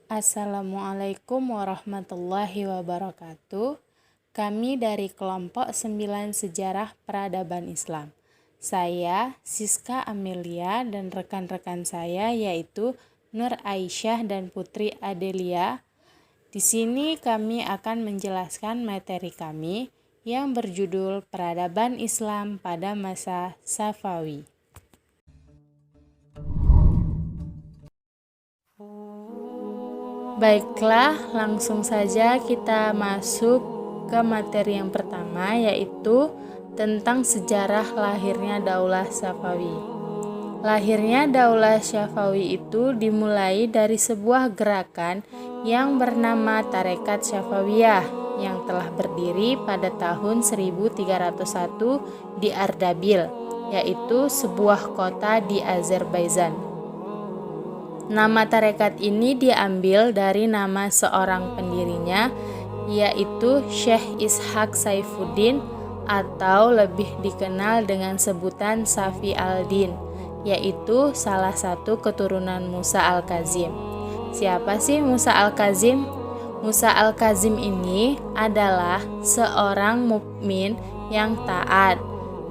Assalamualaikum warahmatullahi wabarakatuh. Kami dari kelompok 9 Sejarah Peradaban Islam. Saya Siska Amelia dan rekan-rekan saya yaitu Nur Aisyah dan Putri Adelia. Di sini kami akan menjelaskan materi kami yang berjudul Peradaban Islam pada masa Safawi. Baiklah, langsung saja kita masuk ke materi yang pertama, yaitu tentang sejarah lahirnya Daulah Safawi. Lahirnya Daulah Safawi itu dimulai dari sebuah gerakan yang bernama Tarekat Safawiyah yang telah berdiri pada tahun 1301 di Ardabil, yaitu sebuah kota di Azerbaijan. Nama tarekat ini diambil dari nama seorang pendirinya, yaitu Syekh Ishaq Saifuddin atau lebih dikenal dengan sebutan Safi al-Din, yaitu salah satu keturunan Musa al-Kazim. Siapa sih Musa al-Kazim? Musa al-Kazim ini adalah seorang mukmin yang taat,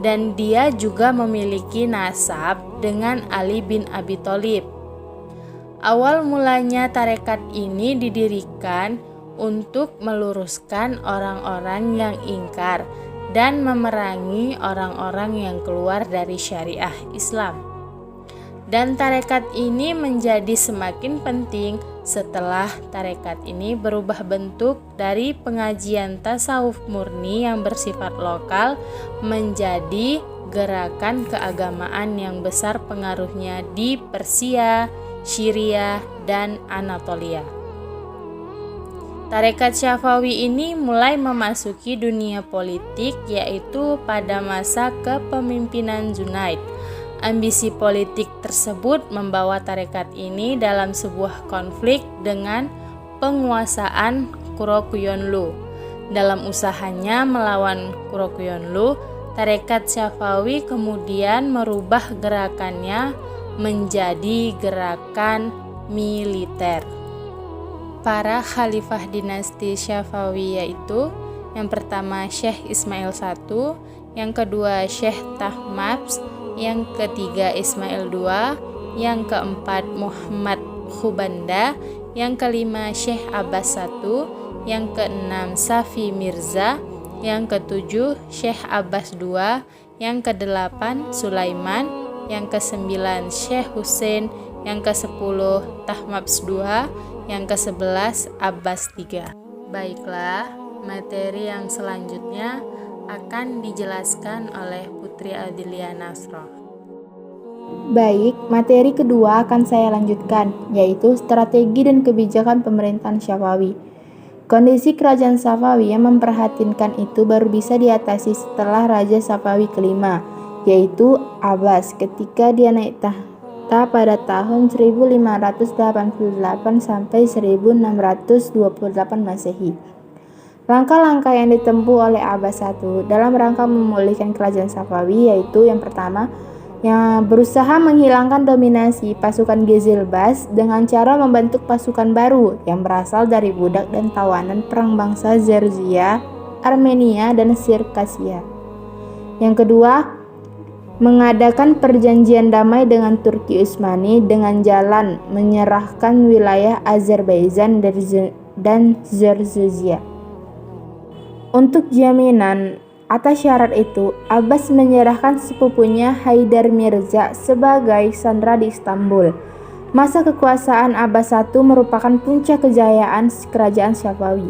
dan dia juga memiliki nasab dengan Ali bin Abi Thalib. Awal mulanya tarekat ini didirikan untuk meluruskan orang-orang yang ingkar dan memerangi orang-orang yang keluar dari syariah Islam. Dan tarekat ini menjadi semakin penting setelah tarekat ini berubah bentuk dari pengajian tasawuf murni yang bersifat lokal menjadi gerakan keagamaan yang besar pengaruhnya di Persia, Syria, dan Anatolia. Tarekat Syafawi ini mulai memasuki dunia politik, yaitu pada masa kepemimpinan Junaid. Ambisi politik tersebut membawa tarekat ini dalam sebuah konflik dengan penguasaan Kurokyunlu. Dalam usahanya melawan Kurokyunlu, tarekat Syafawi kemudian merubah gerakannya menjadi gerakan militer. Para khalifah dinasti Syafawi yaitu yang pertama Syekh Ismail I, yang kedua Syekh Tahmasp, yang ketiga Ismail II, yang keempat Muhammad Khubanda, yang kelima Syekh Abbas I, yang keenam Safi Mirza, yang ketujuh Syekh Abbas II, yang kedelapan Sulaiman, yang ke-9 Syekh Hussein, yang ke-10 Tahmasp II, yang ke-11 Abbas III. Baiklah, materi yang selanjutnya akan dijelaskan oleh Putri Adelia Nasroh. Baik, materi kedua akan saya lanjutkan, yaitu strategi dan kebijakan pemerintahan Syafawi. Kondisi kerajaan Safawi yang memprihatinkan itu baru bisa diatasi setelah Raja Safawi kelima, yaitu Abbas, ketika dia naik tahta pada tahun 1588 sampai 1628 Masehi. Langkah-langkah yang ditempuh oleh Abbas I dalam rangka memulihkan kerajaan Safawi yaitu yang pertama, yang berusaha menghilangkan dominasi pasukan Qizilbash dengan cara membentuk pasukan baru yang berasal dari budak dan tawanan perang bangsa Zerzia, Armenia, dan Sirkasia. Yang kedua, mengadakan perjanjian damai dengan Turki Utsmani dengan jalan menyerahkan wilayah Azerbaijan dan Zerzia. Untuk jaminan atas syarat itu, Abbas menyerahkan sepupunya Haidar Mirza sebagai sandera di Istanbul. Masa kekuasaan Abbas I merupakan puncak kejayaan kerajaan Syafawi.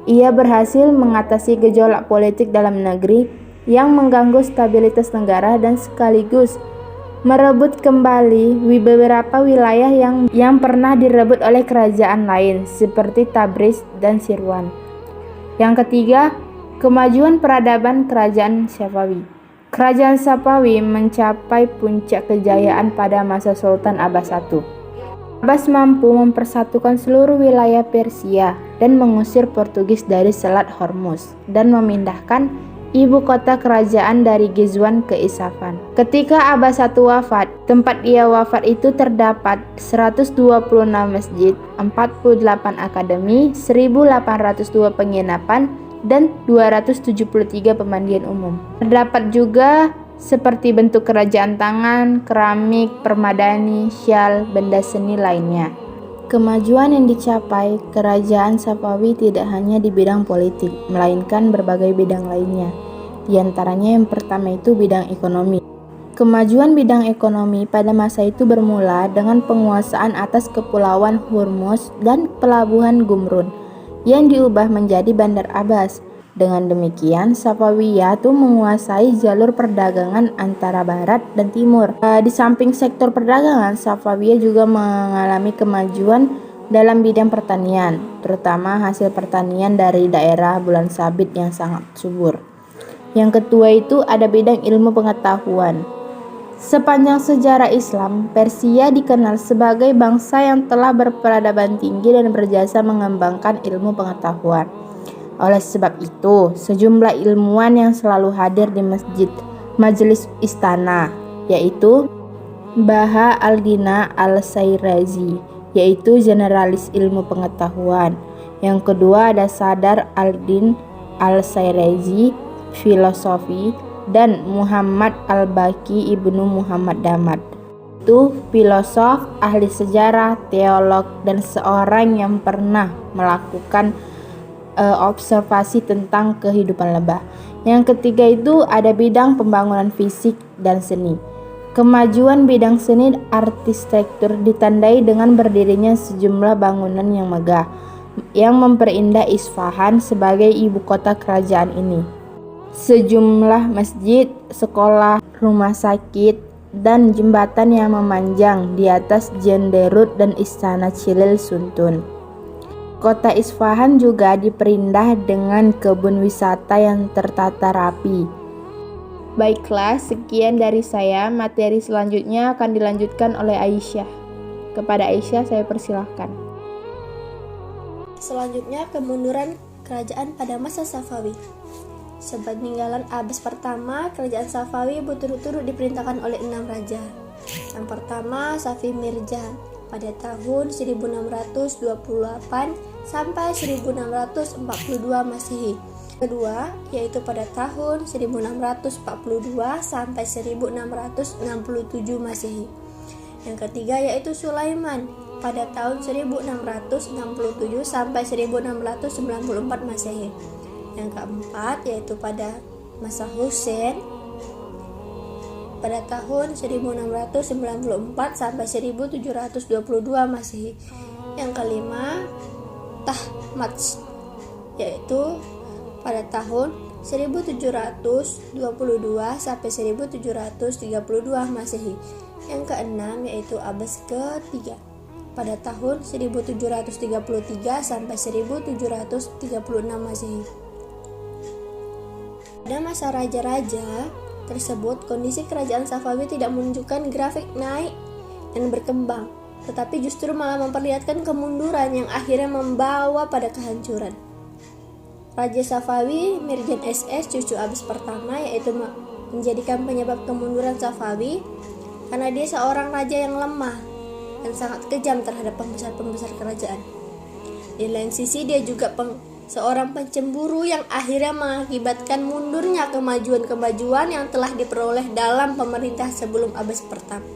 Ia berhasil mengatasi gejolak politik dalam negeri yang mengganggu stabilitas negara dan sekaligus merebut kembali beberapa wilayah yang pernah direbut oleh kerajaan lain seperti Tabriz dan Sirwan. Yang ketiga, kemajuan peradaban kerajaan Syafawi. Kerajaan Safawi mencapai puncak kejayaan pada masa Sultan Abbas I. Abbas mampu mempersatukan seluruh wilayah Persia dan mengusir Portugis dari Selat Hormuz dan memindahkan ibu kota kerajaan dari Ghezwan ke Isfahan. Ketika Abbas I wafat, tempat ia wafat itu terdapat 126 masjid, 48 akademi, 1802 penginapan, dan 273 pemandian umum. Terdapat juga seperti bentuk kerajaan tangan, keramik, permadani, syal, benda seni lainnya. Kemajuan yang dicapai kerajaan Safawi tidak hanya di bidang politik, melainkan berbagai bidang lainnya. Di antaranya yang pertama itu bidang ekonomi. Kemajuan bidang ekonomi pada masa itu bermula dengan penguasaan atas kepulauan Hormuz dan pelabuhan Gumrun yang diubah menjadi Bandar Abbas. Dengan demikian, Safawiyah itu menguasai jalur perdagangan antara barat dan timur. Di samping sektor perdagangan, Safawiyah juga mengalami kemajuan dalam bidang pertanian, terutama hasil pertanian dari daerah Bulan Sabit yang sangat subur. Yang kedua itu ada bidang ilmu pengetahuan. Sepanjang sejarah Islam, Persia dikenal sebagai bangsa yang telah berperadaban tinggi dan berjasa mengembangkan ilmu pengetahuan. Oleh sebab itu, sejumlah ilmuwan yang selalu hadir di majelis istana, yaitu Baha al-Dina al-Sairazi, yaitu generalis ilmu pengetahuan. Yang kedua ada Sadar al-Din al-Sairazi, filosofi, dan Muhammad al-Baqi ibnu Muhammad Damad, itu filosof, ahli sejarah, teolog, dan seorang yang pernah melakukan observasi tentang kehidupan lebah. Yang ketiga itu ada bidang pembangunan fisik dan seni. Kemajuan bidang seni arsitektur ditandai dengan berdirinya sejumlah bangunan yang megah yang memperindah Isfahan sebagai ibu kota kerajaan ini. Sejumlah masjid, sekolah, rumah sakit, dan jembatan yang memanjang di atas Jenderut dan Istana Cilil Suntun. Kota Isfahan juga diperindah dengan kebun wisata yang tertata rapi. Baiklah, sekian dari saya. Materi selanjutnya akan dilanjutkan oleh Aisyah. Kepada Aisyah saya persilahkan. Selanjutnya, kemunduran kerajaan pada masa Safawi. Sepeninggalan Abbas pertama, kerajaan Safawi berturut-turut diperintahkan oleh 6 raja. Yang pertama, Safi Mirjan pada tahun 1628 sampai 1642 Masehi. Kedua, yaitu pada tahun 1642 sampai 1667 Masehi. Yang ketiga yaitu Sulaiman pada tahun 1667 sampai 1694 Masehi. Yang keempat yaitu pada masa Husain pada tahun 1694 sampai 1722 Masehi. Yang kelima, Tahmasp yaitu pada tahun 1722 sampai 1732 Masehi. Yang keenam yaitu Abbas ketiga pada tahun 1733 sampai 1736 Masehi. Pada masa raja-raja tersebut, kondisi kerajaan Safawi tidak menunjukkan grafik naik dan berkembang, tetapi justru malah memperlihatkan kemunduran yang akhirnya membawa pada kehancuran. Raja Safawi Mirjan SS, cucu Abbas pertama, yaitu menjadikan penyebab kemunduran Safawi karena dia seorang raja yang lemah dan sangat kejam terhadap pembesar-pembesar kerajaan. Di lain sisi, dia juga seorang pencemburu yang akhirnya mengakibatkan mundurnya kemajuan-kemajuan yang telah diperoleh dalam pemerintah sebelum Abbas pertama.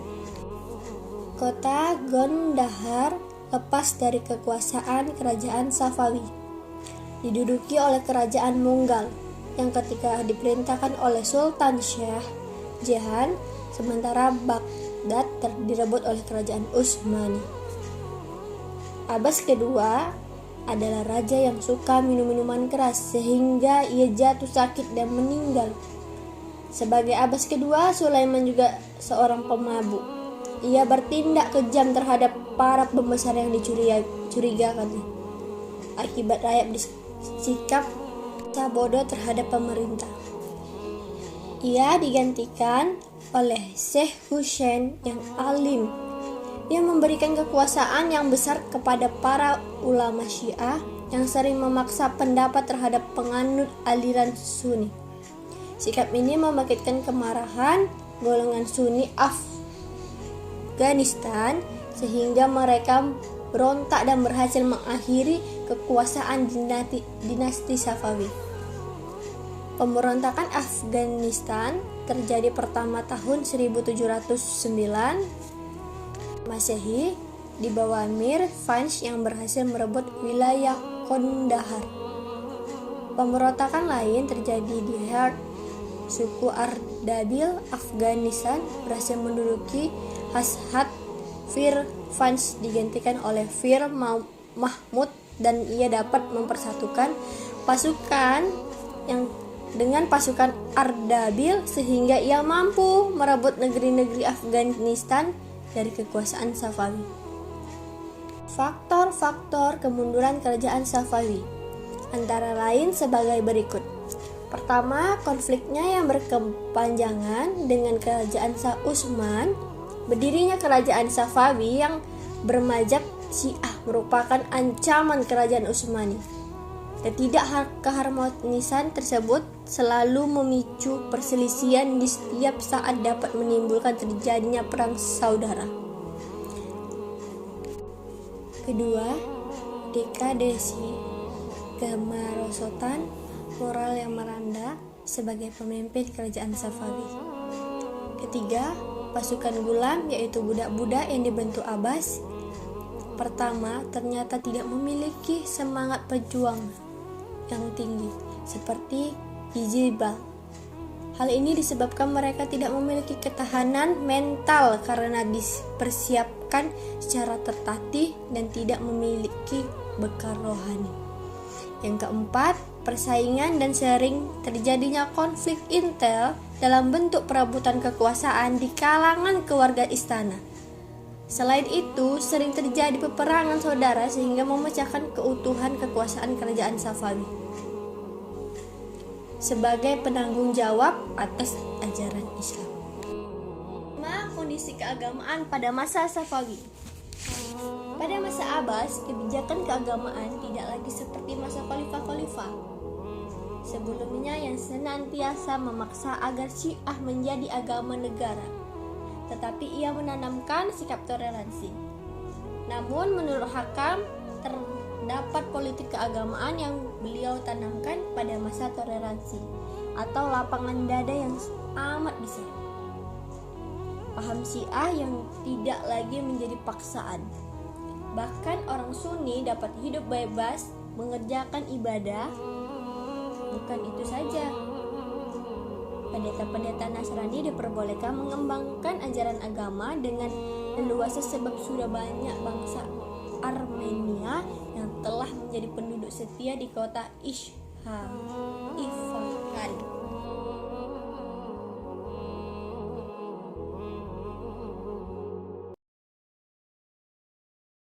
Kota Gondahar lepas dari kekuasaan kerajaan Safawi, diduduki oleh kerajaan Mughal yang ketika diperintahkan oleh Sultan Shah Jahan, sementara Baghdad direbut oleh kerajaan Utsmani. Abbas kedua adalah raja yang suka minum minuman keras sehingga ia jatuh sakit dan meninggal. Sebagai Abbas kedua, Sulaiman juga seorang pemabuk. Ia bertindak kejam terhadap para pembesar yang dicurigakan. Akibat rakyat bersikap bodoh terhadap pemerintah. Ia digantikan oleh Syekh Husain yang alim. Ia memberikan kekuasaan yang besar kepada para ulama Syiah yang sering memaksa pendapat terhadap penganut aliran Sunni. Sikap ini membangkitkan kemarahan golongan Sunni Afghanistan sehingga mereka berontak dan berhasil mengakhiri kekuasaan dinasti Safawi. Pemberontakan Afghanistan terjadi pertama tahun 1709 Masehi di bawah Mir Vanch yang berhasil merebut wilayah Kandahar. Pemberontakan lain terjadi di Herat. Suku Ardabil Afghanistan berhasil menduduki Hashad. Fir Vanch digantikan oleh Fir Mahmud dan ia dapat mempersatukan pasukan yang dengan pasukan Ardabil sehingga ia mampu merebut negeri-negeri Afghanistan dari kekuasaan Safawi. Faktor-faktor kemunduran kerajaan Safawi antara lain sebagai berikut. Pertama, konfliknya yang berkepanjangan dengan kerajaan Utsman. Berdirinya kerajaan Safawi yang bermazhab Syiah merupakan ancaman kerajaan Utsmani. Ketidakharmonisan tersebut selalu memicu perselisihan di setiap saat dapat menimbulkan terjadinya perang saudara. Kedua, dekadesi, kemerosotan moral yang meranda sebagai pemimpin kerajaan Safawi. Ketiga, pasukan gulam yaitu budak-budak yang dibentuk Abbas. Pertama, ternyata tidak memiliki semangat perjuang yang tinggi seperti Hizbullah. Hal ini disebabkan mereka tidak memiliki ketahanan mental karena dipersiapkan secara tertatih dan tidak memiliki bekal rohani. Yang keempat, persaingan dan sering terjadinya konflik intel dalam bentuk perebutan kekuasaan di kalangan keluarga istana. Selain itu, sering terjadi peperangan saudara sehingga memecahkan keutuhan kekuasaan kerajaan Safawi. Sebagai penanggung jawab atas ajaran Islam. Kondisi keagamaan pada masa Safawi. Pada masa Abbas, kebijakan keagamaan tidak lagi seperti masa khalifah-khalifah sebelumnya yang senantiasa memaksa agar Syiah menjadi agama negara, tetapi ia menanamkan sikap toleransi. Namun menurut Hakam, terdapat politik keagamaan yang beliau tanamkan pada masa toleransi atau lapangan dada yang amat besar. Paham Syiah yang tidak lagi menjadi paksaan. Bahkan orang Sunni dapat hidup bebas mengerjakan ibadah. Bukan itu saja, pendeta-pendeta Nasrani diperbolehkan mengembangkan ajaran agama dengan leluasa sebab sudah banyak bangsa Armenia yang telah menjadi penduduk setia di kota Isfahan.